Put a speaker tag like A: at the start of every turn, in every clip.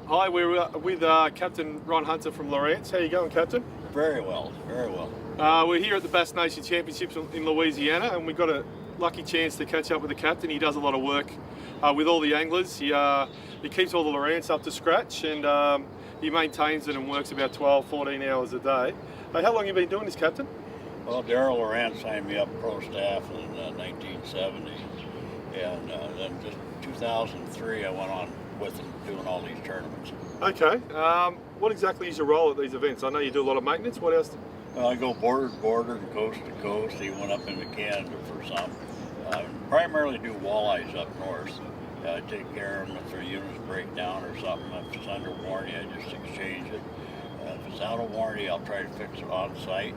A: Hi, we're with Captain Ron Hunter from Lowrance. How you going, Captain?
B: Very well, very well.
A: We're here at the B.A.S. Nation Championships in Louisiana, and we got a lucky chance to catch up with the captain. He does a lot of work with all the anglers. He keeps all the Lowrance up to scratch, and he maintains it and works about 12, 14 hours a day. How long have you been doing this, Captain?
B: Well, Daryl Lowrance signed me up pro staff in 1970, and then just 2003 I went on with him doing all these tournaments.
A: Okay. What exactly is your role at these events? I know you do a lot of maintenance. What else?
B: I go border to border and coast to coast. He went up into Canada for some. Primarily do walleyes up north. I take care of them if their units break down or something. If it's under warranty, I just exchange it. If it's out of warranty, I'll try to fix it on site.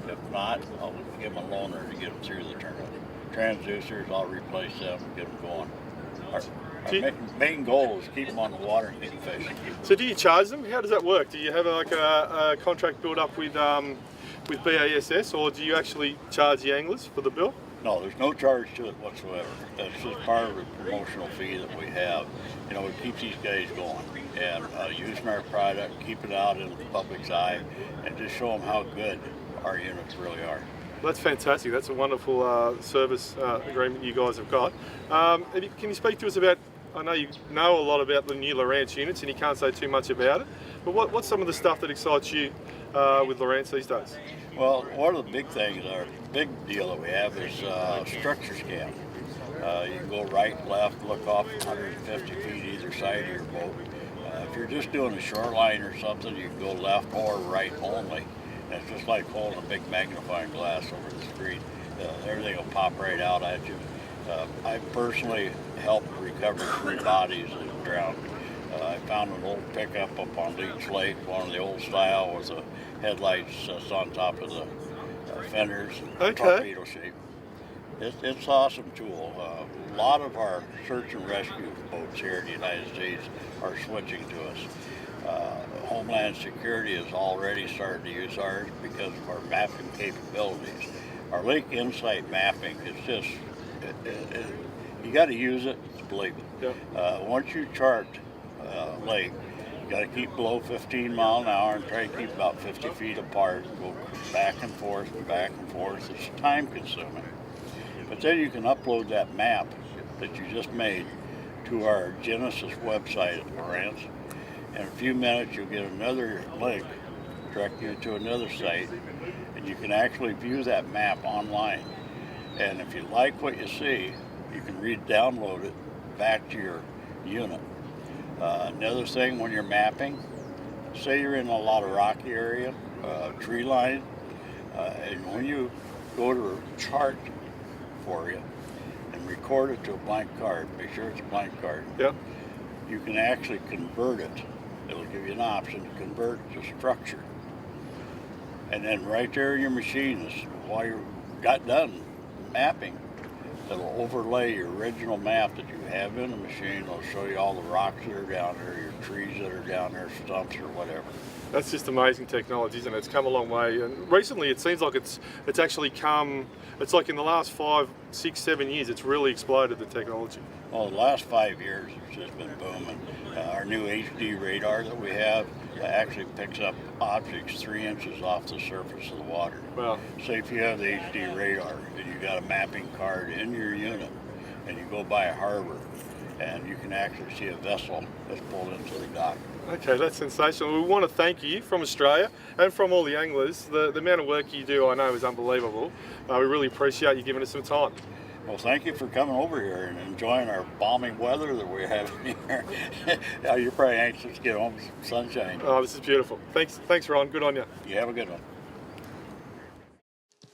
B: If not, I'll give them a loaner to get them through the tournament. Transducers, I'll replace them and get them going. Our main goal is keep them on the water and keep them fishing.
A: So do you charge them? How does that work? Do you have a contract built up with B.A.S.S, or do you actually charge the anglers for the bill?
B: No, there's no charge to it whatsoever. That's just part of the promotional fee that we have. You know, it keeps these guys going and using our product, keep it out in the public's eye, and just show them how good our units really are.
A: That's fantastic. That's a wonderful service agreement you guys have got. Can you speak to us about, I know you know a lot about the new Lowrance units and you can't say too much about it, but what's some of the stuff that excites you with Lowrance these days?
B: Well, one of the big things, our big deal that we have is structure scan. You can go right, left, look off 150 feet either side of your boat. If you're just doing a shoreline or something, you can go left or right only. And it's just like holding a big magnifying glass over the screen. Everything will pop right out at you. I personally helped recover 3 bodies that drowned. I found an old pickup up on Leech Lake, one of the old style with the headlights on top of the fenders, torpedo shape. It's an awesome tool. A lot of our search and rescue boats here in the United States are switching to us. Homeland Security is already starting to use ours because of our mapping capabilities. Our lake insight mapping is just, you got to use it to believe it. Yeah. Once you chart lake, you got to keep below 15 miles an hour and try to keep about 50 feet apart, go back and forth and back and forth. It's time consuming. But then you can upload that map that you just made to our Genesis website at Lowrance. In a few minutes you'll get another link directing you to another site, and you can actually view that map online. And if you like what you see, you can download it back to your unit. Another thing, when you're mapping, say you're in a lot of rocky area, tree line, and when you go to a chart for you and record it to a blank card, make sure it's a blank card.
A: Yep.
B: You can actually convert it. It'll give you an option to convert it to structure. And then right there in your machine, while you got done mapping, it'll overlay your original map that you have in the machine. It'll show you all the rocks that are down there, your trees that are down there, stumps or whatever.
A: That's just amazing technology, isn't it? It's come a long way, and recently it seems like it's actually come. It's like in the last 5, 6, 7 years, it's really exploded, the technology.
B: Well, the last 5 years, it's just been booming. Our new HD radar that we have actually picks up objects 3 inches off the surface of the water.
A: Wow.
B: Say if you have the HD radar and you got a mapping card in your unit, and you go by a harbor, and you can actually see a vessel that's pulled into the dock.
A: Okay, that's sensational. We want to thank you from Australia and from all the anglers. The amount of work you do, I know, is unbelievable. We really appreciate you giving us some time.
B: Well, thank you for coming over here and enjoying our balmy weather that we're having here. You're probably anxious to get home to some sunshine.
A: Oh, this is beautiful. Thanks, Ron. Good on you.
B: You have a good one.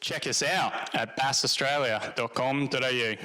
C: Check us out at bassaustralia.com.au.